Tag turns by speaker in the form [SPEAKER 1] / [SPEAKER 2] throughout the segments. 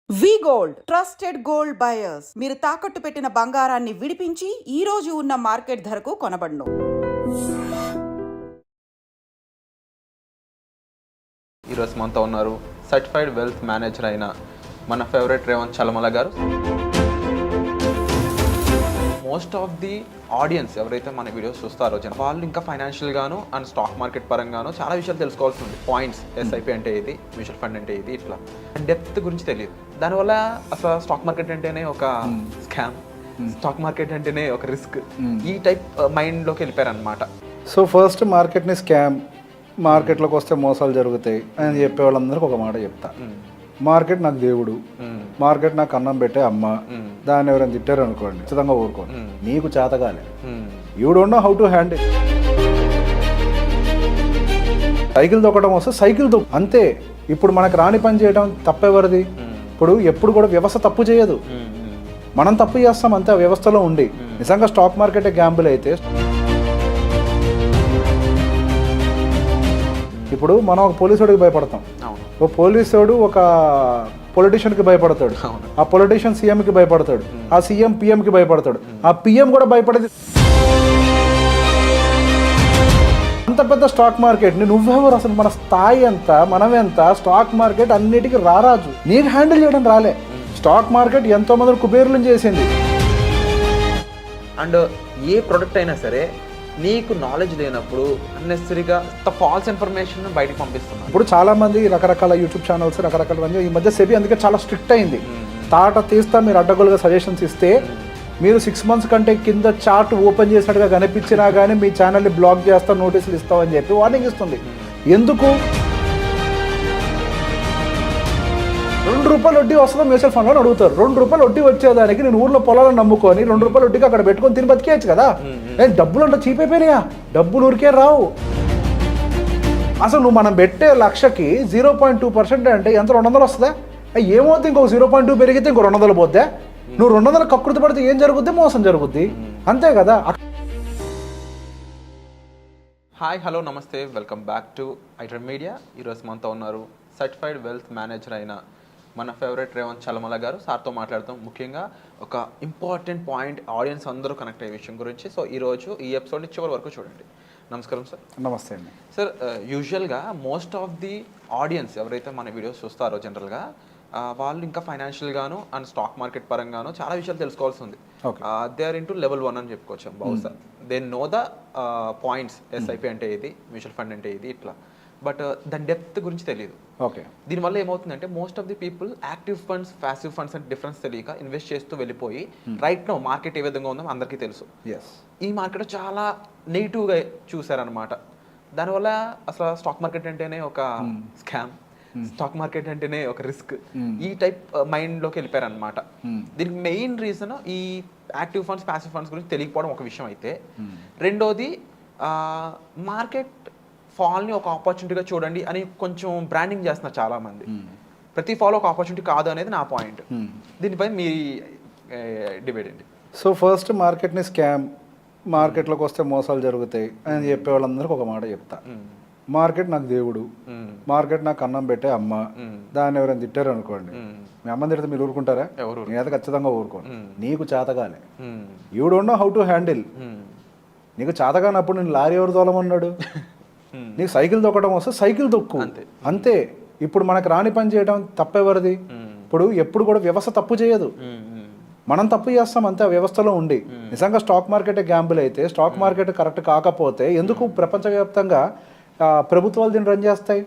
[SPEAKER 1] వి gold trusted gold buyers మీరు తాకట్టు పెట్టిన బంగారాన్ని విడిపించి ఈ రోజు ఉన్న మార్కెట్ ధరకు కొనబడును.
[SPEAKER 2] ఈరోజు మనతో ఉన్నారు సర్టిఫైడ్ వెల్త్ మేనేజర్ అయిన మన ఫేవరెట్ రేవంత్ చలమల గారు. మోస్ట్ ఆఫ్ ది ఆడియన్స్ ఎవరైతే మన వీడియోస్ చూస్తారో వాళ్ళు ఇంకా ఫైనాన్షియల్ గాను అండ్ స్టాక్ మార్కెట్ పరంగాను చాలా విషయాలు తెలుసుకోవాల్సి ఉంది. పాయింట్స్, ఎస్ఐపి అంటే ఇది, మ్యూచువల్ ఫండ్ అంటే ఇది, ఇట్లా డెప్త్ గురించి తెలియదు. దానివల్ల అసలు స్టాక్ మార్కెట్ అంటేనే ఒక స్కామ్, స్టాక్ మార్కెట్ అంటేనే ఒక రిస్క్, ఈ టైప్ మైండ్లోకి వెళ్ళిపోయారు అనమాట.
[SPEAKER 3] సో ఫస్ట్ మార్కెట్ని స్కామ్, మార్కెట్లోకి వస్తే మోసాలు జరుగుతాయి అని చెప్పే వాళ్ళందరికీ ఒక మాట చెప్తా. మార్కెట్ నాకు దేవుడు, మార్కెట్ నాకు అన్నం పెట్టే అమ్మ, దాన్ని ఎవరైనా తిట్టారు అనుకోండి ఖచ్చితంగా ఊరుకోండి. నీకు చేతగాలే, you don't know how to handle. Cycle తొక్కడం వస్తే సైకిల్ తొక్కు అంతే. ఇప్పుడు మనకు రాని పని చేయడం తప్పెవరిది? ఇప్పుడు ఎప్పుడు కూడా వ్యవస్థ తప్పు చేయదు, మనం తప్పు చేస్తాం అంతే. ఆ వ్యవస్థలో ఉండి నిజంగా స్టాక్ మార్కెట్ గ్యాంబుల్ అయితే, ఇప్పుడు మనం ఒక పోలీసుడికి భయపడతాం, ఓ పోలీసుడు ఒక పొలిటీషియన్కి భయపడతాడు, ఆ పొలిటీషియన్ సీఎంకి భయపడతాడు, ఆ సీఎం పిఎంకి భయపడతాడు, ఆ పిఎం కూడా భయపడేది. అంత పెద్ద స్టాక్ మార్కెట్ని నువ్వెవరు? అసలు మన స్థాయి ఎంత, మనం ఎంత? స్టాక్ మార్కెట్ అన్నిటికీ రారాజు, నీకు హ్యాండిల్ చేయడం రాలే. స్టాక్ మార్కెట్ ఎంతో మంది కుబేరులను చేసింది.
[SPEAKER 2] అండ్ ఏ ప్రొడక్ట్ అయినా సరే నీకు నాలెడ్జ్ లేనప్పుడు అన్నెసరీగా ఫాల్స్ ఇన్ఫర్మేషన్ బయటకు పంపిస్తున్నాను.
[SPEAKER 3] ఇప్పుడు చాలా మంది రకరకాల యూట్యూబ్ ఛానల్స్, రకరకాల ఈ మధ్య సెబీ అందుకే చాలా స్ట్రిక్ట్ అయింది. తాట తీస్తా మీరు అడ్డగోలుగా సజెషన్స్ ఇస్తే, మీరు 6 months కంటే కింద చార్ట్ ఓపెన్ చేసినట్టుగా కనిపించినా కానీ మీ ఛానల్ని బ్లాక్ చేస్తా, నోటీసులు ఇస్తామని చెప్పి వార్నింగ్ ఇస్తుంది. ఎందుకు? 2 రూపాయలు వడ్డీ వస్తుందో మ్యూచువల్ ఫండ్లో అడుగుతారు. 2 రూపాయలు వడ్డీ వచ్చేదానికి నేను ఊర్లో పొలాలను నమ్ముకొని 2 రూపాయలు వడ్డీకి అక్కడ పెట్టుకొని తిని బతికేయచ్చు కదా. డబ్బులు అంటే చీప్ అయిపోయినాయా? డబ్బులు ఊరికే రావు. అసలు నువ్వు మనం పెట్టే లక్షకి 0.2% అంటే ఎంత? 200 వస్తుందా? ఏమవుతుంది? ఇంకొక 0.2 పెరిగితే ఇంకో 200 పోద్దా? నువ్వు 200 కకృతి పడితే ఏం జరుగుద్ది? మోసం జరుగుద్ది, అంతే కదా.
[SPEAKER 2] హాయ్, హలో, నమస్తే, welcome back to iDream media. ఈరోజు మనతో ఉన్నారు సర్టిఫైడ్ వెల్త్ మేనేజర్ అయిన మన ఫేవరెట్ రేవంత్ చలమల గారు. సార్తో మాట్లాడతాం ముఖ్యంగా ఒక ఇంపార్టెంట్ పాయింట్, ఆడియన్స్ అందరూ కనెక్ట్ అయ్యే విషయం గురించి. సో ఈరోజు ఈ ఎపిసోడ్ని చివరి వరకు చూడండి. నమస్కారం సార్.
[SPEAKER 3] నమస్తే అండి
[SPEAKER 2] సార్. యూజువల్గా మోస్ట్ ఆఫ్ ది ఆడియన్స్ ఎవరైతే మన వీడియోస్ చూస్తారో జనరల్గా వాళ్ళు ఇంకా ఫైనాన్షియల్ గాను అండ్ స్టాక్ మార్కెట్ పరంగాను చాలా విషయాలు తెలుసుకోవాల్సి ఉంది. దే ఆర్ ఇంటూ లెవెల్ 1 అని చెప్పుకోవచ్చు బహుశా. They know the points, SIP అంటే ఇది, మ్యూచువల్ ఫండ్ అంటే ఇది, ఇట్లా. బట్ దాని డెప్త్ గురించి తెలియదు.
[SPEAKER 3] ఓకే.
[SPEAKER 2] దీనివల్ల ఏమవుతుందంటే most of the people active funds, passive funds అంటే డిఫరెన్స్ తెలియక ఇన్వెస్ట్ చేస్తూ వెళ్ళిపోయి రైట్ నో మార్కెట్ ఏ విధంగా ఉందో అందరికీ తెలుసు. ఈ మార్కెట్ చాలా నెగిటివ్గా చూసారనమాట. దానివల్ల అసలు స్టాక్ మార్కెట్ అంటేనే ఒక స్కామ్, స్టాక్ మార్కెట్ అంటేనే ఒక రిస్క్, ఈ టైప్ మైండ్లోకి వెళ్ళిపోయారు అనమాట. దీనికి మెయిన్ రీజన్ ఈ యాక్టివ్ ఫండ్స్, ప్యాసివ్ ఫండ్స్ గురించి తెలియకపోవడం ఒక విషయం అయితే, రెండోది మార్కెట్ ఫాల్ని ఒక ఆపర్చునిటీగా చూడండి అని కొంచెం బ్రాండింగ్ చేస్తున్నారు చాలా మంది. ప్రతి ఫాల్ ఒక ఆపర్చునిటీ కాదు అనేది నా పాయింట్. దీనిపై మీ డిబేట్ ఏంటి?
[SPEAKER 3] సో ఫస్ట్ మార్కెట్ని స్కామ్, మార్కెట్లోకి వస్తే మోసాలు జరుగుతాయి అని చెప్పే వాళ్ళందరికీ ఒక మాట చెప్తా. మార్కెట్ నాకు దేవుడు, మార్కెట్ నాకు అన్నం పెట్టే అమ్మ, దాన్ని ఎవరైనా తిట్టారు అనుకోండి, మీ అమ్మని తిడితే మీరు ఊరుకుంటారా? నేనైతే ఖచ్చితంగా ఊరుకోండి. నీకు చేతగాలే, you don't know how to handle. నీకు చేతగానప్పుడు నేను లారీ ఎవరు తోలమన్నాడు? నీకు సైకిల్ తొక్కడం వస్తే సైకిల్ తొక్కు అంతే. ఇప్పుడు మనకు రాని పని చేయడం తప్పెవరిది? ఇప్పుడు ఎప్పుడు కూడా వ్యవస్థ తప్పు చేయదు, మనం తప్పు చేస్తాం అంతే. ఆ వ్యవస్థలో ఉండి నిజంగా స్టాక్ మార్కెట్ గ్యాంబుల్ అయితే, స్టాక్ మార్కెట్ కరెక్ట్ కాకపోతే ఎందుకు ప్రపంచవ్యాప్తంగా ప్రభుత్వాలు దీన్ని రన్ చేస్తాయి?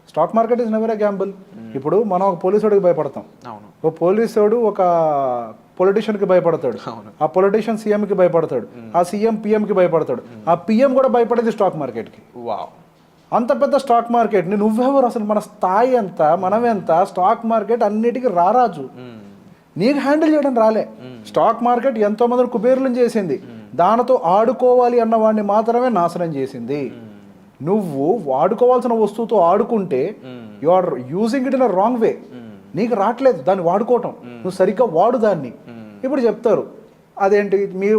[SPEAKER 3] Stock market is never A Gamble. ఇప్పుడు మనం ఒక పోలీసుడికి భయపడతాం, ఓ పోలీసుడు ఒక పొలిటీషియన్కి భయపడతాడు, ఆ పొలిటీషియన్ సీఎంకి భయపడతాడు, ఆ సీఎం పిఎంకి భయపడతాడు, ఆ పిఎం కూడా భయపడేది స్టాక్ మార్కెట్కి. అంత పెద్ద స్టాక్ మార్కెట్ని నువ్వెవరు? అసలు మన స్థాయి ఎంత, మనం ఎంత? స్టాక్ మార్కెట్ అన్నిటికీ రారాజు, నీకు హ్యాండిల్ చేయడం రాలే. స్టాక్ మార్కెట్ ఎంతో మంది కుబేరులను చేసింది, దానితో ఆడుకోవాలి అన్న వాడిని మాత్రమే నాశనం చేసింది. నువ్వు వాడుకోవాల్సిన వస్తువుతో ఆడుకుంటే you are using it in a wrong way. నీకు రావట్లేదు దాన్ని వాడుకోవటం, నువ్వు సరిగ్గా వాడు దాన్ని. ఇప్పుడు చెప్తారు అదేంటి మీరు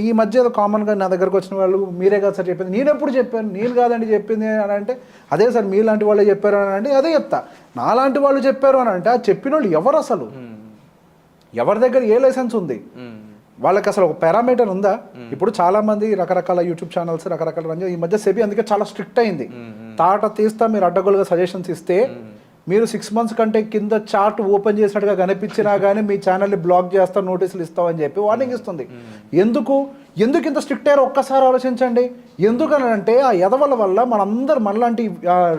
[SPEAKER 3] ఈ మధ్య ఏదో కామన్గా నా దగ్గరకు వచ్చిన వాళ్ళు మీరే కదా సార్ చెప్పింది, నేను ఎప్పుడు చెప్పాను, నేను కాదండి చెప్పింది అని అంటే అదే సార్ మీలాంటి వాళ్ళే చెప్పారు అని అంటే అదే చెప్తా. నాలాంటి వాళ్ళు చెప్పారు అని అంటే ఆ చెప్పిన వాళ్ళు ఎవరు అసలు, ఎవరి దగ్గర ఏ లైసెన్స్ ఉంది, వాళ్ళకి అసలు ఒక పారామీటర్ ఉందా? ఇప్పుడు చాలా మంది రకరకాల యూట్యూబ్ ఛానల్స్ రకరకాల రంజు ఈ మధ్య సెబీ అందుకే చాలా స్ట్రిక్ట్ అయింది. తాట తీస్తా మీరు అడ్డగోలుగా సజెషన్స్ ఇస్తే మీరు 6 months కంటే కింద చార్ట్ ఓపెన్ చేసినట్టుగా కనిపించినా కానీ మీ ఛానల్ని బ్లాక్ చేస్తాం, నోటీసులు ఇస్తామని చెప్పి వార్నింగ్ ఇస్తుంది. ఎందుకు ఇంత స్ట్రిక్ట్ అయ్యారో ఒక్కసారి ఆలోచించండి. ఎందుకనంటే ఆ ఎదవల వల్ల మనలాంటి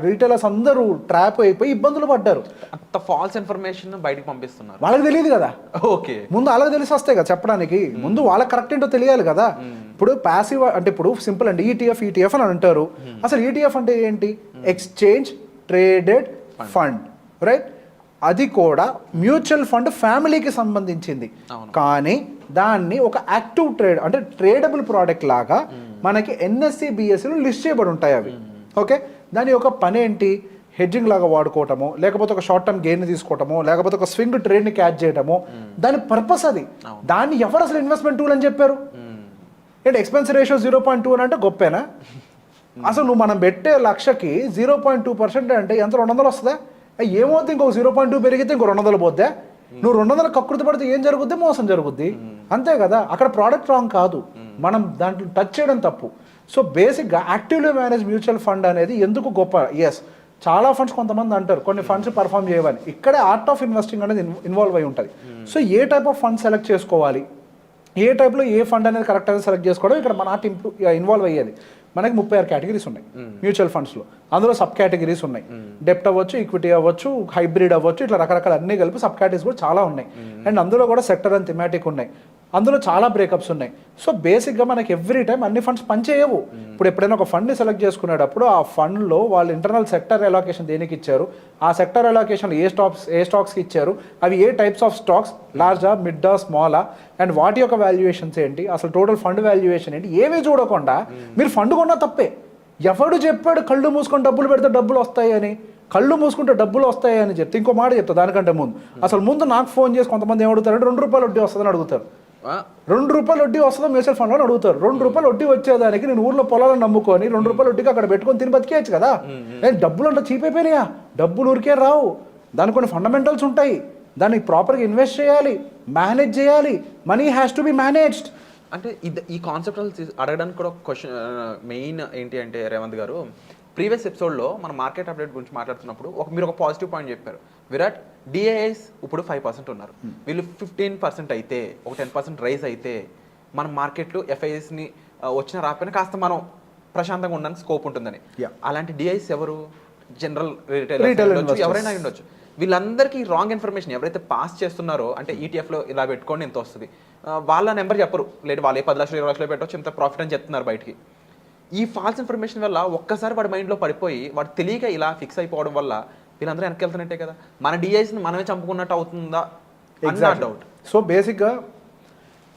[SPEAKER 3] రీటైలర్స్ అందరూ ట్రాప్ అయిపోయి ఇబ్బందులు పడ్డారు.
[SPEAKER 2] అంత ఫాల్స్ ఇన్ఫర్మేషన్ బయటకు పంపిస్తున్నారు.
[SPEAKER 3] వాళ్ళకి తెలియదు కదా,
[SPEAKER 2] ఓకే
[SPEAKER 3] ముందు వాళ్ళకి తెలిసి వస్తాయి కదా చెప్పడానికి, ముందు వాళ్ళకి కరెక్ట్ ఏంటో తెలియాలి కదా. ఇప్పుడు ప్యాసివ్ అంటే ఇప్పుడు సింపుల్ అండి, ఈటీఎఫ్ అని అంటారు. అసలు ఈటీఎఫ్ అంటే ఏంటి? Exchange traded fund, right? అది కూడా మ్యూచువల్ ఫండ్ ఫ్యామిలీకి సంబంధించింది. కానీ దాన్ని ఒక యాక్టివ్ ట్రేడ్ అంటే ట్రేడబుల్ ప్రోడక్ట్ లాగా మనకి ఎన్ఎస్సి బిఎస్సిలో లిస్ట్ చేయబడి ఉంటాయి అవి. ఓకే, దాని యొక్క పని ఏంటి? హెడ్జింగ్ లాగా వాడుకోవటము, లేకపోతే ఒక షార్ట్ టర్మ్ గెయిన్ తీసుకోవటము, లేకపోతే ఒక స్వింగ్ ట్రేడ్ని క్యాచ్ చేయటము, దాని పర్పస్ అది. దాన్ని ఎవరు అసలు ఇన్వెస్ట్మెంట్ టూల్ అని చెప్పారు? ఏంటి ఎక్స్పెన్స్ రేషియో 0.2 అని అంటే గొప్పేనా? అసలు నువ్వు మనం పెట్టే లక్షకి 0.2% అంటే ఎంత 200 వస్తుందా? ఏమవుతుంది? ఇంకొక 0.2 పెరిగితే ఇంకో 200 పోద్దా? నువ్వు 200 కకృతి పడితే ఏం జరుగుద్ది? మోసం జరుగుద్ది, అంతే కదా. అక్కడ ప్రోడక్ట్ రాంగ్ కాదు, మనం దాంట్లో టచ్ చేయడం తప్పు. సో బేసిక్గా యాక్టివ్లీ మేనేజ్ మ్యూచువల్ ఫండ్ అనేది ఎందుకు గొప్ప? ఎస్, చాలా ఫండ్స్ కొంతమంది అంటారు కొన్ని ఫండ్స్ పర్ఫామ్ చేయవని. ఇక్కడే ఆర్ట్ ఆఫ్ ఇన్వెస్టింగ్ అనేది ఇన్వాల్వ్ అయి ఉంటుంది. సో ఏ టైప్ ఆఫ్ ఫండ్ సెలెక్ట్ చేసుకోవాలి, ఏ టైప్లో ఏ ఫండ్ అనేది కరెక్ట్ అనేది సెలెక్ట్ చేసుకోవడం ఇక్కడ మన ఆర్ట్ ఇన్వాల్వ్ అయ్యేది. మనకి 36 కేటగిరీస్ ఉన్నాయి మ్యూచువల్ ఫండ్స్లో. అందులో సబ్ కేటగిరీస్ ఉన్నాయి. డెప్ట్ అవ్వచ్చు, ఈక్విటీ అవ్వచ్చు, హైబ్రిడ్ అవ్వచ్చు, ఇట్లా రకరకాల అన్ని కలిపి సబ్ కేటగిరీస్ కూడా చాలా ఉన్నాయి. అండ్ అందులో కూడా సెక్టర్ అండ్ థిమాటిక్ ఉన్నాయి. అందులో చాలా బ్రేకప్స్ ఉన్నాయి. సో బేసిక్గా మనకి ఎవ్రీ టైం అన్ని ఫండ్స్ పనిచేయవు. ఇప్పుడు ఎప్పుడైనా ఒక ఫండ్ని సెలెక్ట్ చేసుకునేటప్పుడు ఆ ఫండ్లో వాళ్ళు ఇంటర్నల్ సెక్టర్ అలోకేషన్ దేనికి ఇచ్చారు, ఆ సెక్టర్ అలోకేషన్లో ఏ స్టాక్స్కి ఇచ్చారు, అవి ఏ టైప్స్ ఆఫ్ స్టాక్స్, లార్జా, మిడ్డా, స్మాలా, అండ్ వాటి యొక్క వాల్యుయేషన్స్ ఏంటి, అసలు టోటల్ ఫండ్ వాల్యుయేషన్ ఏంటి, ఏమీ చూడకుండా మీరు ఫండ్ కొన్నా తప్పే. ఎవడు చెప్పాడు కళ్ళు మూసుకొని డబ్బులు పెడితే డబ్బులు వస్తాయి అని? కళ్ళు మూసుకుంటే డబ్బులు వస్తాయి అని చెప్తే ఇంకో మాట చెప్తా దానికంటే ముందు. అసలు ముందు నాకు ఫోన్ చేసి కొంతమంది ఏమడుగుతారంటే ₹2 వడ్డీ వస్తుందని అడుగుతారు. ₹2 వడ్డీ వస్తుందో మ్యూచువల్ ఫండ్లో అని అడుగుతారు. ₹2 వడ్డీ వచ్చేదానికి నేను ఊర్లో పొలాలను నమ్ముకొని ₹2 వడ్డీకి అక్కడ పెట్టుకొని తిని బతికేయచ్చు కదా. డబ్బులు అంటే చీప్ అయిపోయినాయా? డబ్బులు ఊరికే రావు, దానికి కొన్ని ఫండమెంటల్స్ ఉంటాయి, దాన్ని ప్రాపర్గా ఇన్వెస్ట్ చేయాలి, మేనేజ్ చేయాలి. Money has to be managed.
[SPEAKER 2] అంటే ఈ కాన్సెప్ట్ అడగడానికి కూడా ఒక క్వశ్చన్ మెయిన్ ఏంటి అంటే రేవంత్ గారు, ప్రీవియస్ ఎపిసోడ్లో మనం మార్కెట్ అప్డేట్ గురించి మాట్లాడుతున్నప్పుడు మీరు ఒక పాజిటివ్ పాయింట్ చెప్పారు. విరాట్ డిఐఎస్ ఇప్పుడు 5% ఉన్నారు, వీళ్ళు 15% అయితే, ఒక 10% రైజ్ అయితే మన మార్కెట్లో ఎఫ్ఐఎస్ని వచ్చిన రాకపోయినా కాస్త మనం ప్రశాంతంగా ఉండడానికి స్కోప్ ఉంటుందని. అలాంటి డిఐఎస్ ఎవరు? జనరల్ రిటైల్ ఎవరైనా ఉండొచ్చు. వీళ్ళందరికీ రాంగ్ ఇన్ఫర్మేషన్ ఎవరైతే పాస్ చేస్తున్నారో, అంటే ఈటీఎఫ్లో ఇలా పెట్టుకోండి ఎంత వస్తుంది, వాళ్ళ నెంబర్ చెప్పరు, లేదు వాళ్ళు 10 లక్షలు 20 లక్షలు పెట్టవచ్చు ఇంత ప్రాఫిట్ అని చెప్తున్నారు బయటికి. ఈ ఫాల్స్ ఇన్ఫర్మేషన్ వల్ల ఒక్కసారి వాడి మైండ్లో పడిపోయి వాడు తెలియక ఇలా ఫిక్స్ అయిపోవడం వల్ల వీళ్ళందరూ వెనక్కి వెళ్తున్నట్టే కదా. మన డిఐస్ని మనమే చంపుకున్నట్టు అవుతుందా? డౌట్.
[SPEAKER 3] సో బేసిక్గా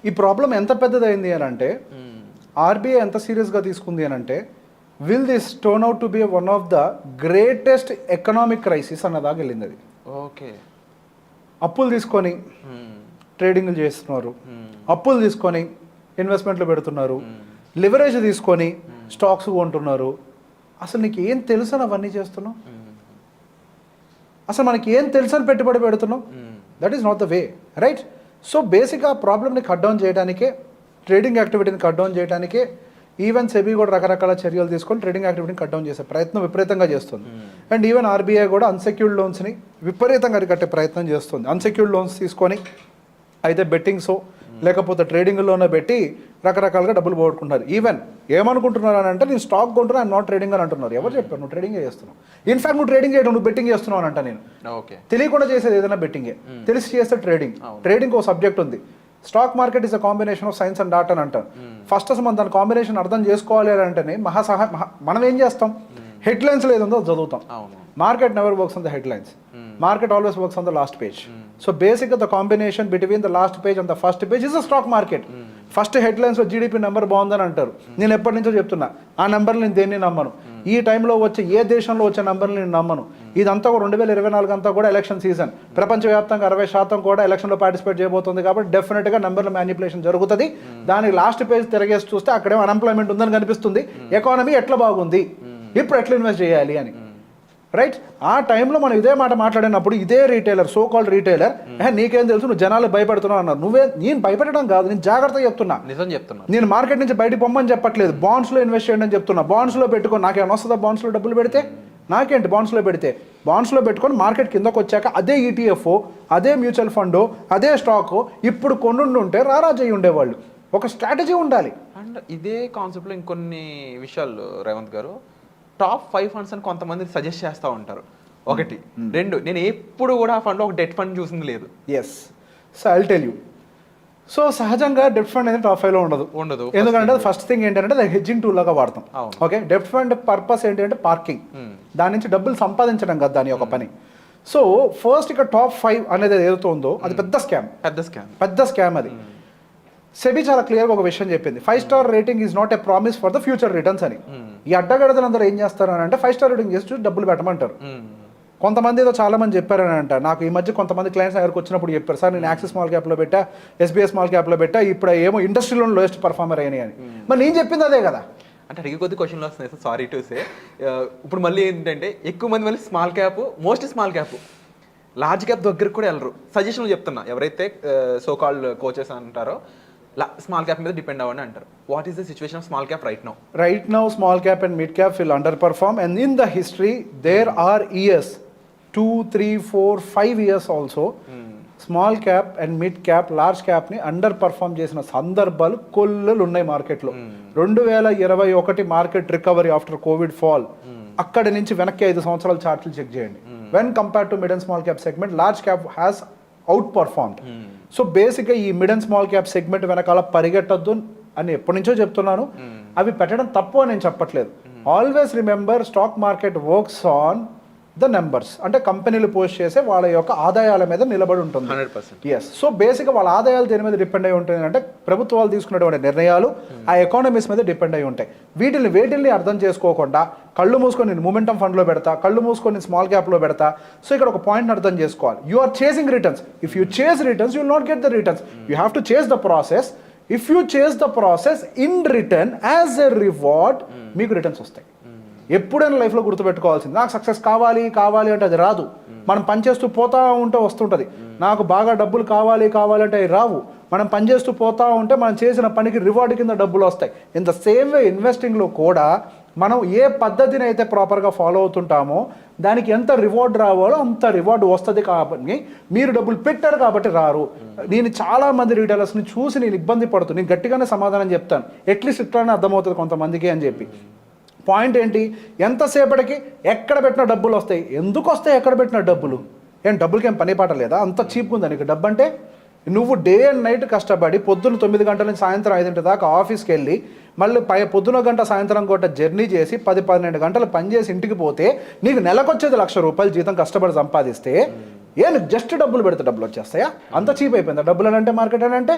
[SPEAKER 3] ఈ ప్రాబ్లం ఎంత పెద్దదైంది అని అంటే ఆర్బీఐ ఎంత సీరియస్గా తీసుకుంది అని అంటే will this turn out to be one of the greatest economic crisis అన్నదాకా వెళ్ళింది అది.
[SPEAKER 2] ఓకే,
[SPEAKER 3] అప్పులు తీసుకొని ట్రేడింగ్లు చేస్తున్నారు, అప్పులు తీసుకొని ఇన్వెస్ట్మెంట్లు పెడుతున్నారు, లివరేజ్ తీసుకొని స్టాక్స్ కొంటున్నారు. అసలు నీకు ఏం తెలుసు అని అవన్నీ చేస్తున్నావు? అసలు మనకి ఏం తెలుసు అని పెట్టుబడి పెడుతున్నావు? That is not the way, right? So బేసిక్గా ఆ ప్రాబ్లమ్ని కట్ డౌన్ చేయడానికే, ట్రేడింగ్ యాక్టివిటీని కట్ డౌన్ చేయడానికే ఈవెన్ సెబీ కూడా రకరకాల చర్యలు తీసుకొని ట్రేడింగ్ యాక్టివిటీని కట్ డౌన్ చేసే ప్రయత్నం విపరీతంగా చేస్తుంది. అండ్ ఈవెన్ ఆర్బీఐ కూడా అన్సెక్యూర్డ్ లోన్స్ని విపరీతంగా అరికట్టే ప్రయత్నం చేస్తుంది. అన్సెక్యూర్డ్ లోన్స్ తీసుకొని అయితే బెట్టింగ్స్ లేకపోతే ట్రేడింగ్లోనే పెట్టి రకరకాలుగా డబ్బులు పోగొట్టుకుంటారు. ఈవెన్ ఏమనుకుంటున్నారు అని అంటే నేను స్టాక్ కొంటున్నా, ఐఎమ్ నాట్ ట్రేడింగ్ అని అంటున్నారు. ఎవరు చెప్పారు? నువ్వు ట్రేడింగే చేస్తున్నావు. ఇన్ఫాక్ట్ నువ్వు ట్రేడింగ్ చేయడం, నువ్వు బెట్టింగ్ చేస్తున్నావు అని అంట. నేను తెలియకుండా చేసేది ఏదైనా బెట్టింగే, తెలిసి చేస్తే ట్రేడింగ్. ట్రేడింగ్ ఒక సబ్జెక్ట్ ఉంది. Stock market is a combination of science and art అని అంటారు. ఫస్ట్ అసలు మనం దాని కాంబినేషన్ అర్థం చేసుకోవాలి అని అంటేనే మనం ఏం చేస్తాం? హెడ్లైన్స్ ఏదో చదువుతాం. Market never works on the headlines, market always works on the last page. So బేసిక్గా the combination between the last page and the first page is a stock market. First హెడ్లైన్స్లో జీడిపి నెంబర్ బాగుందని అంటారు. నేను ఎప్పటి నుంచో చెప్తున్నా ఆ నెంబర్లు నేను దేన్ని నమ్మను. ఈ టైంలో వచ్చే ఏ దేశంలో వచ్చే నెంబర్లు నేను నమ్మను. ఇదంతా 2024 అంతా కూడా ఎలక్షన్ సీజన్. ప్రపంచవ్యాప్తంగా 60% కూడా ఎలక్షన్లో పార్టిసిపేట్ చేయబోతుంది కాబట్టి డెఫినెట్గా నెంబర్ల మ్యానిపులేషన్ జరుగుతుంది. దానికి లాస్ట్ పేజ్ తిరగేసి చూస్తే అక్కడేమో అన్ఎంప్లాయ్మెంట్ ఉందని కనిపిస్తుంది, ఎకానమీ ఎట్లా బాగుంది, ఇప్పుడు ఎట్లా ఇన్వెస్ట్ చేయాలి అని. రైట్, ఆ టైంలో మనం ఇదే మాట మాట్లాడినప్పుడు ఇదే రీటైలర్, సో కాల్డ్ రీటైలర్, నీకేం తెలుసు, నువ్వు జనాలు భయపడుతున్నావు అన్నారు. నేను భయపెట్టడం కాదు, నేను జాగ్రత్తగా చెప్తున్నా,
[SPEAKER 2] నిజం చెప్తున్నా.
[SPEAKER 3] నేను మార్కెట్ నుంచి బయటకు పొమ్మని చెప్పట్లేదు, బాండ్స్లో ఇన్వెస్ట్ చేయండి అని చెప్తున్నా. బాండ్స్లో పెట్టుకో, నాకేమైనా వస్తుందా బాండ్స్లో డబ్బులు పెడితే? నాకేంటి బాండ్స్లో పెడితే? బాండ్స్లో పెట్టుకొని మార్కెట్ కిందకు వచ్చాక అదే ఈటీఎఫ్, అదే మ్యూచువల్ ఫండ్, అదే స్టాక్ ఇప్పుడు కొనుండుంటే రారాజు అయ్యి ఉండేవాళ్ళు. ఒక స్ట్రాటజీ ఉండాలి.
[SPEAKER 2] అండ్ ఇదే కాన్సెప్ట్లో ఇంకొన్ని విషయాలు రేవంత్ గారు, టాప్ 5 ఫండ్స్ అని కొంతమంది సజెస్ట్ చేస్తూ ఉంటారు. 1 2 నేను ఎప్పుడు కూడా ఆ ఫండ్లో ఒక డెట్ ఫండ్ చూసింది లేదు.
[SPEAKER 3] Yes, so I tell you. So సహజంగా డెట్ ఫండ్ అనేది టాప్ 5లో ఉండదు. ఎందుకంటే ఫస్ట్ థింగ్ ఏంటంటే అది హెడ్జింగ్ టూల్ లాగా వాడతాం. ఓకే, డెట్ ఫండ్ పర్పస్ ఏంటంటే పార్కింగ్, దాని నుంచి డబ్బులు సంపాదించడం కదా దాని ఒక పని. సో ఫస్ట్ ఇక్కడ టాప్ 5 అనేది ఏదైతే ఉందో అది పెద్ద స్కామ్. అది సెబీ చాలా క్లియర్గా ఒక విషయం చెప్పింది, 5 star rating is not a promise for the future returns అని. ఈ అడ్డగడతలందరూ ఏం చేస్తారు అని అంటే 5 స్టార్ రేటింగ్ చేసి డబ్బులు పెట్టమంటారు. కొంతమంది ఏదో చాలా మంది చెప్పారని అంట. నాకు ఈ మధ్య కొంతమంది క్లయింట్స్ దగ్గరకు వచ్చినప్పుడు చెప్పారు, సార్ నేను యాక్సిస్ స్మాల్ క్యాప్లో పెట్టా, ఎస్బీఐ స్మాల్ క్యాప్లో పెట్టా, ఇప్పుడు ఏమో ఇండస్ట్రీలో లోయెస్ట్ పర్ఫార్మర్ అయినాయి అని. మరి నేను చెప్పింది అదే కదా.
[SPEAKER 2] అంటే అడిగి కొద్ది క్వశ్చన్లు వస్తున్నాయి సార్, సారీ టు సే. ఇప్పుడు మళ్ళీ ఏంటంటే ఎక్కువ మంది మళ్ళీ small cap, most small cap, large cap దగ్గరకు కూడా వెళ్ళరు. సజెషన్లు చెప్తున్నా, ఎవరైతే సో కాల్డ్ కోచెస్ అంటారో స్మాల్ క్యాప్ మీద డిపెండ్ అవ్వండి అంటారు. What is the situation of small cap right now?
[SPEAKER 3] Right now small cap and mid cap will underperform, and in the history there are years 2, 3, 4, 5 years also small cap and mid cap large క్యాప్ని underperform చేసిన సందర్భాలు కొల్లులు ఉన్నాయి మార్కెట్లో. 2021 market recovery after covid fall, అక్కడి నుంచి వెనక్కి 5 సంవత్సరాల చార్ట్లు చెక్ చేయండి. When compare to mid and small cap segment, large cap has outperformed. So బేసిక్గా ఈ mid and small cap segment వెనకాల పరిగెట్టద్దు అని ఎప్పటి నుంచో చెప్తున్నాను. అవి పెట్టడం తప్పు అని నేను చెప్పట్లేదు. Always remember, stock market works on the numbers. అంటే కంపెనీలు పోస్ట్ చేసే వాళ్ళ యొక్క ఆదాయాల మీద నిలబడి ఉంటుంది.
[SPEAKER 2] 100%.
[SPEAKER 3] ఎస్, సో బేసిక్గా వాళ్ళ ఆదాయాలు దేని మీద డిపెండ్ అయి ఉంటుంది అంటే ప్రభుత్వాలు తీసుకున్నటువంటి నిర్ణయాలు ఆ ఎకానమీస్ మీద డిపెండ్ అయి ఉంటాయి. వేటిల్ని అర్థం చేసుకోకుండా కళ్ళు మూసుకొని నేను మూమెంటం ఫండ్లో పెడతా, కళ్ళు మూసుకొని స్మాల్ క్యాప్లో పెడతా. సో ఇక్కడ ఒక పాయింట్ని అర్థం చేసుకోవాలి, you are chasing returns. If you chase returns you will not get the returns. You have to chase the process. If you chase the process in return as a reward, మీకు returns వస్తాయి. ఎప్పుడైనా లైఫ్లో గుర్తుపెట్టుకోవాల్సింది, నాకు success కావాలి అంటే అది రాదు. మనం పనిచేస్తూ పోతా ఉంటే వస్తుంటుంది. నాకు బాగా డబ్బులు కావాలి అంటే అవి రావు. మనం పనిచేస్తూ పోతా ఉంటే మనం చేసిన పనికి రివార్డ్ కింద డబ్బులు వస్తాయి. ఇన్ ద సేమ్ వే ఇన్వెస్టింగ్లో కూడా మనం ఏ పద్ధతిని అయితే ప్రాపర్గా ఫాలో అవుతుంటామో దానికి ఎంత రివార్డ్ రావాలో అంత రివార్డ్ వస్తుంది. కాబట్టి మీరు డబ్బులు పెట్టారు కాబట్టి రారు. నేను చాలామంది రీటైలర్స్ని చూసి నేను ఇబ్బంది పడుతుంది. నేను గట్టిగానే సమాధానం చెప్తాను, అట్లీస్ట్ ఇట్లానే అర్థమవుతుంది కొంతమందికి అని చెప్పి. పాయింట్ ఏంటి, ఎంతసేపటికి ఎక్కడ పెట్టిన డబ్బులు వస్తాయి. ఎందుకు వస్తాయి ఎక్కడ పెట్టిన డబ్బులు? డబ్బులకి ఏం పని పాట లేదా? అంత చీప్గా ఉందా నీకు డబ్బు అంటే? నువ్వు డే అండ్ నైట్ కష్టపడి పొద్దున్న 9 గంటల నుంచి సాయంత్రం 5 దాకా ఆఫీస్కి వెళ్ళి మళ్ళీ పొద్దున గంట సాయంత్రం గంట జర్నీ చేసి 10-12 గంటలు పనిచేసి ఇంటికి పోతే నీకు నెలకొచ్చేది ₹1,00,000 జీతం కష్టపడి సంపాదిస్తే నీకు జస్ట్ డబ్బులు పెడితే డబ్బులు వచ్చేస్తాయా? అంత చీప్ అయిపోయిందా డబ్బులు అని అంటే, మార్కెట్ అని అంటే?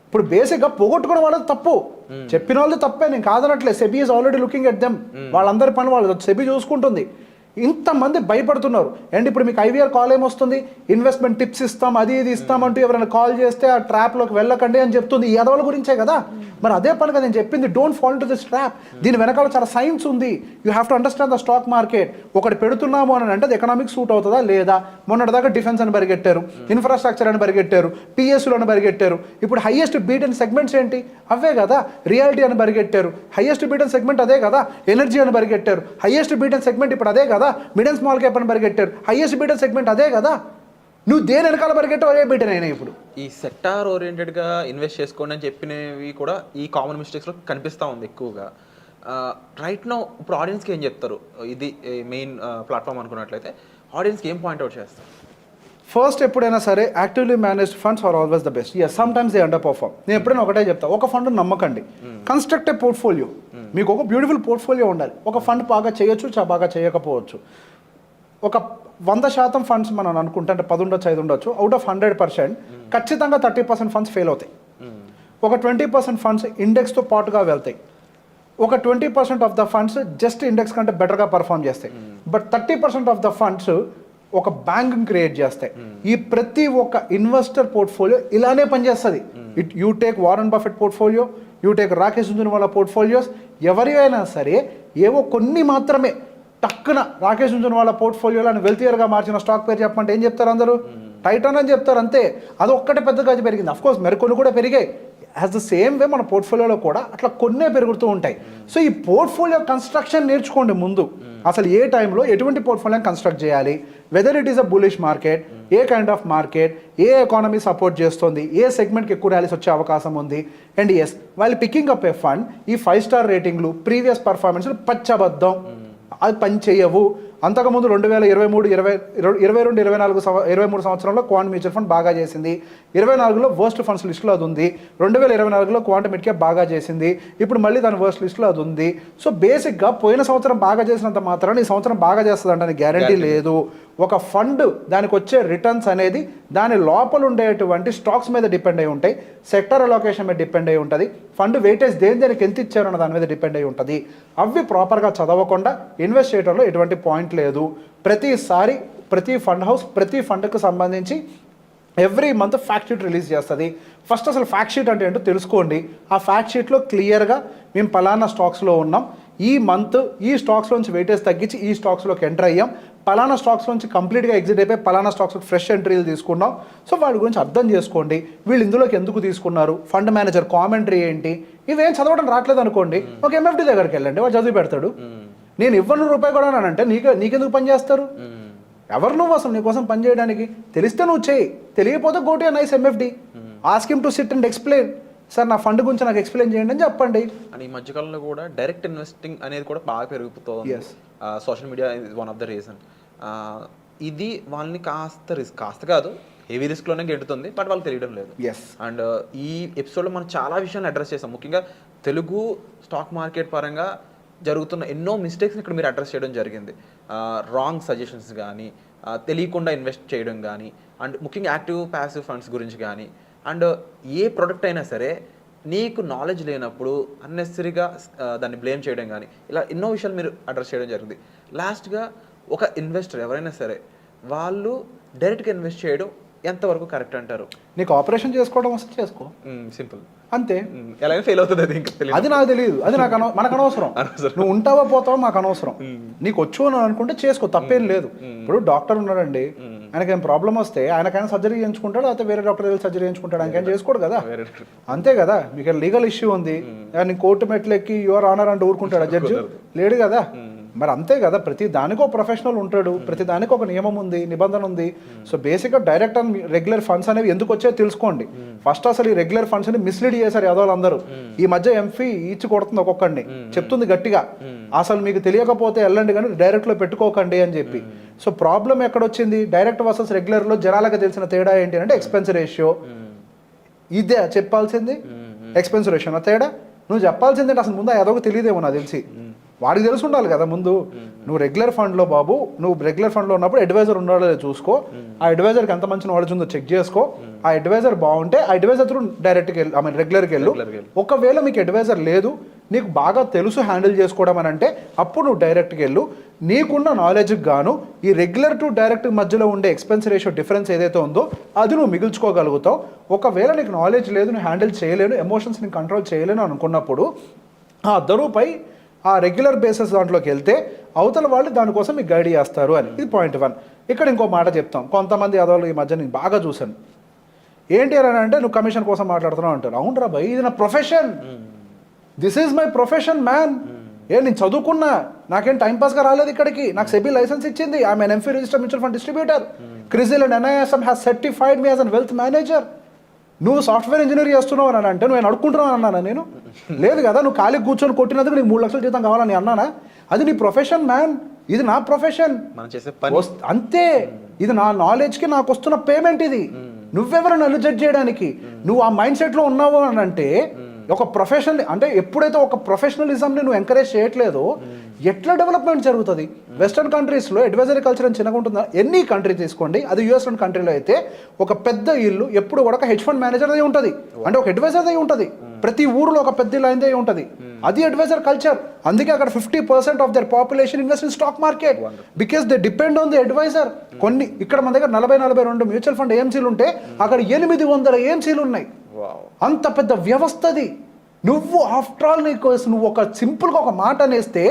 [SPEAKER 3] ఇప్పుడు బేసిక్గా పోగొట్టుకున్న వాళ్ళది తప్పు, చెప్పిన వాళ్ళది తప్పే, నేను కాదనట్లేదు. SEBI is already looking at them. వాళ్ళందరి పని వాళ్ళు సెబీ చూసుకుంటుంది. ఇంతమంది భయపడుతున్నారు. అండ్ ఇప్పుడు మీకు ఐవీఆర్ కాల్ ఏమొస్తుంది, ఇన్వెస్ట్మెంట్ టిప్స్ ఇస్తాం, అది ఇది ఇస్తామంటూ ఎవరైనా కాల్ చేస్తే ఆ ట్రాప్లోకి వెళ్ళకండి అని చెప్తుంది. ఈ ఎదవల గురించే కదా. మరి అదే పనిగా నేను చెప్పింది, don't fall to this trap. దీని వెనకాల చాలా సైన్స్ ఉంది. You have to understand the stock market. ఒకటి పెడుతున్నాము అని అంటే అది ఎకనామిక్ సూట్ అవుతుందా లేదా? మొన్నటిదాకా డిఫెన్స్ అని పరిగెట్టారు, ఇన్ఫ్రాస్ట్రక్చర్ అని పరిగెట్టారు, పిఎస్యులు పరిగెట్టారు. ఇప్పుడు హైయెస్ట్ బీటెన్ సెగ్మెంట్స్ ఏంటి? అవే కదా. రియాలిటీ అని పరిగెట్టారు, హైయెస్ట్ బీటెన్ సెగ్మెంట్ అదే కదా. ఎనర్జీ అని పరిగెట్టారు, హైయెస్ట్ బీటెన్ సెగ్మెంట్ ఇప్పుడు అదే కదా. మిడ్ అండ్ స్మాల్ క్యాప్ అని పరిగెట్టారు, హైయెస్ట్ బీటెన్ సెగ్మెంట్ అదే కదా. నువ్వు దేని వెనకాల పరిగెట్టావు అదే బీటెన్ అయినా. ఇప్పుడు
[SPEAKER 2] ఈ సెక్టార్ ఓరియంటెడ్గా ఇన్వెస్ట్ చేసుకోండి అని చెప్పినవి కూడా ఈ కామన్ మిస్టేక్స్లో కనిపిస్తూ ఉంది ఎక్కువగా. రైట్ నౌ ఇప్పుడు ఆడియన్స్కి ఏం చెప్తారు? ఇది మెయిన్ ప్లాట్ఫామ్ అనుకున్నట్లయితే ఆడియన్స్కి ఏం పాయింట్అవుట్ చేస్తారు?
[SPEAKER 3] ఫస్ట్, ఎప్పుడైనా సరే actively managed funds are always the best. Yes, sometimes they underperform. నేను ఎప్పుడైనా ఒకటే చెప్తా, ఒక ఫండ్ నమ్మకండి, కన్స్ట్రక్ట్ ఏ పోర్ట్ఫోలియో. మీకు ఒక బ్యూటిఫుల్ పోర్ట్ఫోలియో ఉండాలి. ఒక ఫండ్ బాగా చేయొచ్చు, బాగా చేయకపోవచ్చు. ఒక 100% ఫండ్స్ మనం అనుకుంటే, అంటే 10 ఉండొచ్చు, 5 ఉండొచ్చు, అవుట్ ఆఫ్ 100% ఖచ్చితంగా 30% ఫండ్స్ ఫెయిల్ అవుతాయి. ఒక 20% ఫండ్స్ ఇండెక్స్తో పాటుగా వెళ్తాయి, ఒక 20% of the funds just index కంటే బెటర్గా పర్ఫామ్ చేస్తాయి, బట్ 30% ఆఫ్ ద ఫండ్స్ ఒక బ్యాంక్ క్రియేట్ చేస్తాయి. ఈ ప్రతి ఒక్క ఇన్వెస్టర్ పోర్ట్ఫోలియో ఇలానే పనిచేస్తుంది. You take Warren Buffett portfolio, you take Rakesh Jhunjhunwala portfolios, ఎవరివైనా సరే ఏవో కొన్ని మాత్రమే టక్కున రాకేష్ జుంజునవాలా పోర్ట్ఫోలియోలో వెల్తియర్గా మార్చిన స్టాక్ పేరు చెప్పమంటే ఏం చెప్తారు అందరూ? టైటాన్ అని చెప్తారు అంతే. అది ఒక్కటే పెద్దగా పెరిగింది. అఫ్కోర్స్ మరికొన్ని కూడా పెరిగాయి. యాజ్ ద సేమ్ వే మన పోర్ట్ఫోలియోలో కూడా అట్లా కొన్నే పెరుగుతూ ఉంటాయి. సో ఈ పోర్ట్ఫోలియో కన్స్ట్రక్షన్ నేర్చుకోండి ముందు. అసలు ఏ టైంలో ఎటువంటి పోర్ట్ఫోలియో కన్స్ట్రక్ట్ చేయాలి, whether it is a bullish market, A kind of market, A economy support చేస్తుంది, ఏ సెగ్మెంట్కి ఎక్కువ ర్యాలీస్ వచ్చే అవకాశం ఉంది. అండ్ ఎస్, వాళ్ళు పికింగ్ అప్ ఏ ఫండ్, ఈ 5 స్టార్ రేటింగ్లు, ప్రీవియస్ పర్ఫార్మెన్స్లు పచ్చబద్ధం, అది పని చేయవు. అంతకుముందు 2023 సంవత్సరంలో క్వాంట్ మ్యూచువల్ ఫండ్ బాగా చేసింది, 24లో వర్స్ట్ ఫండ్స్ లిస్టులో అది ఉంది, 2024లో క్వాంట్ మిడ్ క్యాప్ బాగా చేసింది, ఇప్పుడు మళ్ళీ దాని వర్స్ట్ లిస్టులో అది ఉంది. సో బేసిక్గా పోయిన సంవత్సరం బాగా చేసినంత మాత్రాన్ని ఈ సంవత్సరం బాగా చేస్తుందంటే గ్యారంటీ లేదు. ఒక ఫండ్ దానికి వచ్చే రిటర్న్స్ అనేది దాని లోపల ఉండేటువంటి స్టాక్స్ మీద డిపెండ్ అయి ఉంటాయి, సెక్టర్ అలొకేషన్ మీద డిపెండ్ అయి ఉంటుంది, ఫండ్ వెయిటేజ్ దేనికి ఎంత ఇచ్చారన్న దాని మీద డిపెండ్ అయి ఉంటుంది. అవి ప్రాపర్గా చదవకుండా ఇన్వెస్ట్ చేయడంలో ఎటువంటి పాయింట్ లేదు. ప్రతిసారి ప్రతి ఫండ్ హౌస్ ప్రతి ఫండ్కి సంబంధించి every month fact sheet release చేస్తుంది. ఫస్ట్ అసలు ఫ్యాక్ట్ షీట్ అంటే ఏంటో తెలుసుకోండి. ఆ ఫ్యాక్ట్ షీట్లో క్లియర్గా మేము పలానా స్టాక్స్లో ఉన్నాం, ఈ మంత్ ఈ స్టాక్స్లోంచి వెయిటేజ్ తగ్గించి ఈ స్టాక్స్లోకి ఎంటర్ అయ్యాం, పలానా స్టాక్స్ నుంచి కంప్లీట్గా ఎగ్జిట్ అయిపోయి పలానా స్టాక్స్ ఫ్రెష్ ఎంట్రీలు తీసుకున్నాం. సో వాటి గురించి అర్థం చేసుకోండి. వీళ్ళు ఇందులోకి ఎందుకు తీసుకున్నారు, ఫండ్ మేనేజర్ కామెంటరీ ఏంటి, ఇవేం చదవడం రావట్లేదు అనుకోండి, ఒక ఎంఎఫ్డి దగ్గరికి వెళ్ళండి, వాడు చదివి పెడతాడు. నేను ఇవ్వను రూపాయి కూడా అంటే నీకెందుకు పని చేస్తారు? ఎవరు నువ్వు అసలు నీకోసం పని చేయడానికి? తెలిస్తే నువ్వు చేయి, తెలియకపోతే go to a nice MFD, ask him to SIT and explain. Sir నా ఫండ్ గురించి నాకు ఎక్స్ప్లెయిన్ చేయండి అని చెప్పండి.
[SPEAKER 2] అండ్ ఈ మధ్యకాలంలో కూడా డైరెక్ట్ ఇన్వెస్టింగ్ అనేది కూడా బాగా పెరుగుతుంది. Social media is one of the reason. ఇది వాళ్ళని కాస్త కాదు హెవీ రిస్క్లోనే గెడుతుంది, బట్ వాళ్ళకి తెలియడం లేదు. అండ్ ఈ ఎపిసోడ్లో మనం చాలా విషయాలు అడ్రస్ చేసాం. ముఖ్యంగా తెలుగు స్టాక్ మార్కెట్ పరంగా జరుగుతున్న ఎన్నో మిస్టేక్స్ని ఇక్కడ మీరు అడ్రస్ చేయడం జరిగింది. రాంగ్ సజెషన్స్ కానీ, తెలియకుండా ఇన్వెస్ట్ చేయడం కానీ, అండ్ ముఖ్యంగా యాక్టివ్ ప్యాసివ్ ఫండ్స్ గురించి కానీ, అండ్ ఏ ప్రోడక్ట్ అయినా సరే నీకు నాలెడ్జ్ లేనప్పుడు అన్నెసరీగా దాన్ని బ్లేమ్ చేయడం కానీ, ఇలా ఎన్నో విషయాలు మీరు అడ్రస్ చేయడం జరిగింది. లాస్ట్గా ఒక ఇన్వెస్టర్ ఎవరైనా సరే వాళ్ళు డైరెక్ట్గా ఇన్వెస్ట్ చేయడం ఎంతవరకు కరెక్ట్ అంటారు?
[SPEAKER 3] నీకు ఆపరేషన్ చేసుకోవడం వస్తే చేసుకో,
[SPEAKER 2] సింపుల్,
[SPEAKER 3] అంతే.
[SPEAKER 2] ఎలా ఫెయిల్ అవుతుంది
[SPEAKER 3] అది నాకు తెలియదు, అది మనకు అనవసరం. నువ్వు ఉంటావా పోతావా మాకు అనవసరం. నీకు వచ్చు అని అనుకుంటే చేసుకో, తప్పేం లేదు. ఇప్పుడు డాక్టర్ ఉన్నాడండి, ఆయనకి ఏం ప్రాబ్లం వస్తే ఆయనకైనా సర్జరీ చేయించుకుంటాడు, లేకపోతే వేరే డాక్టర్ వెళ్ళి సర్జరీ చేయించుకుంటాడు, ఆయనకైనా చేసుకోడు కదా, అంతే కదా. మీకు లీగల్ ఇష్యూ ఉంది, నీ కోర్టు మెట్లు ఎక్కి యువర్ ఆనర్ అంటే ఊరుకుంటాడు జడ్జి? లేడు కదా. మరి అంతే కదా, ప్రతి దానికి ఒక ప్రొఫెషనల్ ఉంటాడు, ప్రతి దానికి ఒక నియమం ఉంది, నిబంధన ఉంది. సో బేసిక్గా డైరెక్ట్ అండ్ రెగ్యులర్ ఫండ్స్ అనేవి ఎందుకు వచ్చాయో తెలుసుకోండి. ఫస్ట్ అసలు ఈ రెగ్యులర్ ఫండ్స్ ని మిస్లీడ్ చేశారు అందరూ. ఈ మధ్య ఎంఫీ ఇచ్చి కొడుతుంది ఒక్కొక్కడిని, చెప్తుంది గట్టిగా, అసలు మీకు తెలియకపోతే వెళ్ళండి కానీ డైరెక్ట్లో పెట్టుకోకండి అని చెప్పి. సో ప్రాబ్లం ఎక్కడొచ్చింది? డైరెక్ట్ వర్సెస్ రెగ్యులర్లో జనాలకు తెలిసిన తేడా ఏంటి అంటే ఎక్స్పెన్స్ రేషియో. ఇదే చెప్పాల్సింది, ఎక్స్పెన్స్ రేషియో తేడా. నువ్వు చెప్పాల్సింది అసలు ముందు అదొక తెలియదేమో నాకు తెలిసి, వాడికి తెలిసి ఉండాలి కదా ముందు. నువ్వు రెగ్యులర్ ఫండ్లో బాబు, నువ్వు రెగ్యులర్ ఫండ్లో ఉన్నప్పుడు అడ్వైజర్ ఉన్నాడో చూసుకో, ఆ అడ్వైజర్కి ఎంత మంచి నాలెడ్జ్ ఉందో చెక్ చేసుకో. ఆ అడ్వైజర్ బాగుంటే ఆ అడ్వైజర్ త్రూ డైరెక్ట్కి వెళ్ళి రెగ్యులర్కి వెళ్ళు. ఒకవేళ మీకు అడ్వైజర్ లేదు, నీకు బాగా తెలుసు హ్యాండిల్ చేసుకోవడం అని అంటే అప్పుడు నువ్వు డైరెక్ట్కి వెళ్ళు. నీకున్న నాలెడ్జ్కి గాను ఈ రెగ్యులర్ టు డైరెక్ట్ మధ్యలో ఉండే ఎక్స్పెన్స్ రేషియో డిఫరెన్స్ ఏదైతే ఉందో అది నువ్వు మిగుల్చుకోగలుగుతావు. ఒకవేళ నీకు నాలెడ్జ్ లేదు, నువ్వు హ్యాండిల్ చేయలేను, ఎమోషన్స్ ని కంట్రోల్ చేయలేను అనుకున్నప్పుడు ఆ దరువుపై ఆ రెగ్యులర్ బేసిస్ దాంట్లోకి వెళ్తే అవతల వాళ్ళు దానికోసం మీకు గైడ్ చేస్తారు అని. ఇది పాయింట్ 1. ఇక్కడ ఇంకో మాట చెప్తాం. కొంతమంది అదోళ్ళు ఈ మధ్య నేను బాగా చూశాను, ఏంటి అని అంటే నువ్వు కమిషన్ కోసం మాట్లాడుతున్నావు అంటారు. అవునరా భయ్, ఇది నా profession, this is my profession man. నేను చదువుకున్నా, నాకేం టైంపాస్గా రాలేదు ఇక్కడికి, నాకు సెబీ లైసెన్స్ ఇచ్చింది, I'm an AMFI registered mutual fund distributor, CRISIL and NISM has certified me as an wealth manager. నువ్వు సాఫ్ట్వేర్ ఇంజనీర్ చేస్తున్నావు అని అంటే నువ్వు అడుక్కుంటున్నావు అన్నానా? నేను లేదు కదా. నువ్వు ఖాళీ కూర్చొని కొట్టినందుకు నీకు 3 లక్షల జీతం కావాలని అన్నానా? అది నీ ప్రొఫెషన్ మ్యాన్, ఇది నా ప్రొఫెషన్ అంతే. ఇది నా నాలెడ్జ్కి నాకు వస్తున్న పేమెంట్. ఇది నువ్వెవరు నన్ను జడ్జ్ చేయడానికి? నువ్వు ఆ మైండ్ సెట్లో ఉన్నావు అని అంటే ఒక ప్రొఫెషనల్ అంటే ఎప్పుడైతే ఒక ప్రొఫెషనలిజంని నువ్వు ఎంకరేజ్ చేయట్లేదో ఎట్లా డెవలప్మెంట్ జరుగుతుంది? వెస్టర్న్ కంట్రీస్లో అడ్వైజరీ కల్చర్ అని చిన్నగా ఉంటుందా? ఎన్ని కంట్రీ తీసుకోండి, అది యుఎస్ కంట్రీలో అయితే ఒక పెద్ద ఇల్లు ఎప్పుడు కూడా ఒక హెడ్జ్ ఫండ్ మేనేజర్ అయి ఉంటుంది, అంటే ఒక అడ్వైజర్ అయి ఉంటుంది. ప్రతి ఊరిలో ఒక పెద్ద ఇల్లు అయిందే ఉంటుంది. అది అడ్వైజర్ కల్చర్. అందుకే అక్కడ 50% of their population invest in stock market because they depend on the advisor. కొన్ని ఇక్కడ మన దగ్గర 42 మ్యూచువల్ ఫండ్ ఏఎంసీలు ఉంటే అక్కడ 800 ఏఎంసీలు ఉన్నాయి. అంత పెద్ద వ్యవస్థది. నువ్వు ఆఫ్టర్ ఆల్ నీకు నువ్వు ఒక సింపుల్గా ఒక మాట అనేస్తే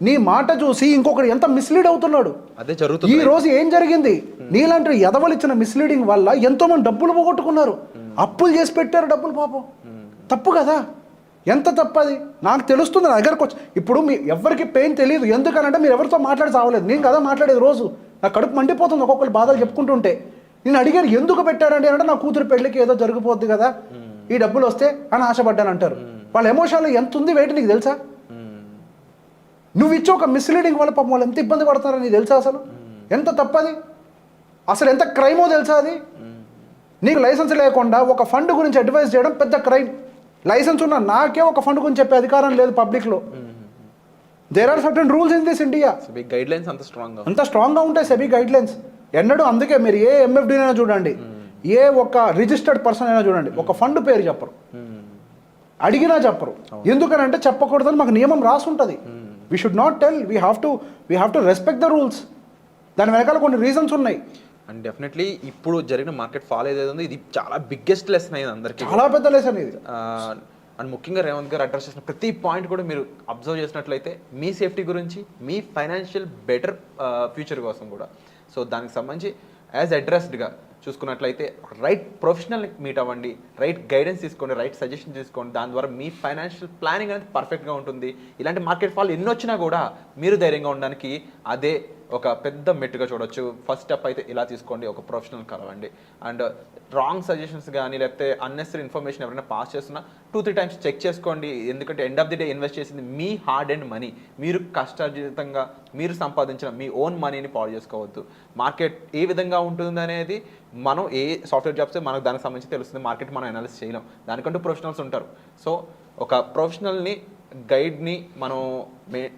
[SPEAKER 3] నీ మాట చూసి ఇంకొకటి ఎంత మిస్లీడ్ అవుతున్నాడు.
[SPEAKER 2] అదే జరుగుతుంది.
[SPEAKER 3] ఈ రోజు ఏం జరిగింది? నీలాంటి ఎదవలు ఇచ్చిన మిస్లీడింగ్ వల్ల ఎంతో మంది డబ్బులు పోగొట్టుకున్నారు, అప్పులు చేసి పెట్టారు డబ్బులు. పాపం తప్పు కదా, ఎంత తప్పది నాకు తెలుస్తుంది. నా దగ్గరకు వచ్చి ఇప్పుడు మీ ఎవరికి పెయిన్ తెలియదు, ఎందుకనంటే మీరు ఎవరితో మాట్లాడి చావలేదు. నేను కదా మాట్లాడేది రోజు, నా కడుపు మండిపోతుంది ఒక్కొక్కరు బాధలు చెప్పుకుంటుంటే. నేను అడిగాను ఎందుకు పెట్టారండి అంటే నా కూతురు పెళ్ళికి ఏదో జరిగిపోద్ది కదా, ఈ డబ్బులు వస్తే అని ఆశపడ్డాను అంటారు. వాళ్ళ ఎమోషన్లో ఎంత ఉంది వెయిట్ నీకు తెలుసా? నువ్వు ఇచ్చే ఒక మిస్లీడింగ్ వల్ల పాపం వాళ్ళు ఎంత ఇబ్బంది పడతారో నీకు తెలుసా? అసలు ఎంత తప్పది, అసలు ఎంత క్రైమో తెలుసా అది? నీకు లైసెన్స్ లేకుండా ఒక ఫండ్ గురించి అడ్వైస్ చేయడం పెద్ద క్రైమ్. లైసెన్స్ ఉన్న నాకే ఒక ఫండ్ గురించి చెప్పే అధికారం లేదు పబ్లిక్లో. There are certain rules in this India.
[SPEAKER 2] Guidelines అంత
[SPEAKER 3] స్ట్రాంగ్గా ఉంటాయి సెబీ గైడ్ లైన్స్. ఎన్నడూ అందుకే మీరు ఏ ఎంఎఫ్డీ అయినా చూడండి, ఏ ఒక రిజిస్టర్డ్ పర్సన్ అయినా చూడండి, ఒక ఫండ్ పేరు చెప్పరు, అడిగినా చెప్పరు. ఎందుకనంటే చెప్పకూడదని మాకు నియమం రాసుంటుంది. We should not tell, we have to respect the rules. దాని వెనకాల కొన్ని రీజన్స్ ఉన్నాయి.
[SPEAKER 2] అండ్ డెఫినెట్లీ ఇప్పుడు జరిగిన మార్కెట్ ఫాల్ ఏదైతే ఉందో ఇది చాలా బిగ్గెస్ట్ లెసన్ అయింది అందరికీ,
[SPEAKER 3] చాలా పెద్ద లెసన్ ఇది.
[SPEAKER 2] అండ్ ముఖ్యంగా రేవంత్ గారు అడ్రస్ చేసిన ప్రతి పాయింట్ కూడా మీరు అబ్జర్వ్ చేసినట్లయితే మీ సేఫ్టీ గురించి, మీ ఫైనాన్షియల్ బెటర్ ఫ్యూచర్ కోసం కూడా. సో దానికి సంబంధించి యాజ్ అడ్రస్డ్గా చూసుకున్నట్లయితే రైట్ ప్రొఫెషనల్ మీట్ అవ్వండి, రైట్ గైడెన్స్ తీసుకోండి, రైట్ సజెషన్ తీసుకోండి. దాని ద్వారా మీ ఫైనాన్షియల్ ప్లానింగ్ అనేది పర్ఫెక్ట్గా ఉంటుంది. ఇలాంటి మార్కెట్ ఫాల్ ఎన్ని వచ్చినా కూడా మీరు ధైర్యంగా ఉండడానికి అదే ఒక పెద్ద మెట్టుగా చూడొచ్చు. ఫస్ట్ స్టెప్ అయితే ఇలా తీసుకోండి, ఒక ప్రొఫెషనల్ కలవండి. అండ్ రాంగ్ సజెషన్స్ కానీ లేకపోతే అన్నెసరీ ఇన్ఫర్మేషన్ ఎవరైనా పాస్ చేస్తున్నా 2-3 టైమ్స్ చెక్ చేసుకోండి. ఎందుకంటే end of the day invest చేసింది మీ హార్డ్ అండ్ మనీ, మీరు కష్టజీవితంగా మీరు సంపాదించిన మీ ఓన్ మనీని పాడు చేసుకోవద్దు. మార్కెట్ ఏ విధంగా ఉంటుంది అనేది మనం ఏ సాఫ్ట్వేర్ జాబ్స్ మనకు దానికి సంబంధించి తెలుస్తుంది. మార్కెట్ మనం అనాలిసిస్ చేయలేం, దానికంటూ ప్రొఫెషనల్స్ ఉంటారు. సో ఒక ప్రొఫెషనల్ని గైడ్ని మనం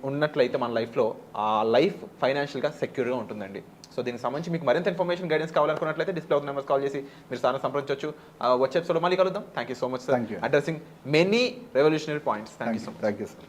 [SPEAKER 2] ఉన్నట్లయితే మన లైఫ్లో ఆ లైఫ్ ఫైనాన్షియల్గా సెక్యూర్గా ఉంటుందండి. సో దీనికి సంబంధించి మీకు మరింత ఇన్ఫర్మేషన్ గైడెన్స్ కావాలనుకున్నట్లయితే డిస్ప్లే అవుతున్న నెంబర్స్ కాల్ చేసి మీరు సార్ సంప్రదించవచ్చు. వచ్చే ఎపిసోడ్లో మళ్ళీ కలుద్దాం. Thank you so much sir, addressing many revolutionary points. Thank you so much.
[SPEAKER 3] Thank you sir.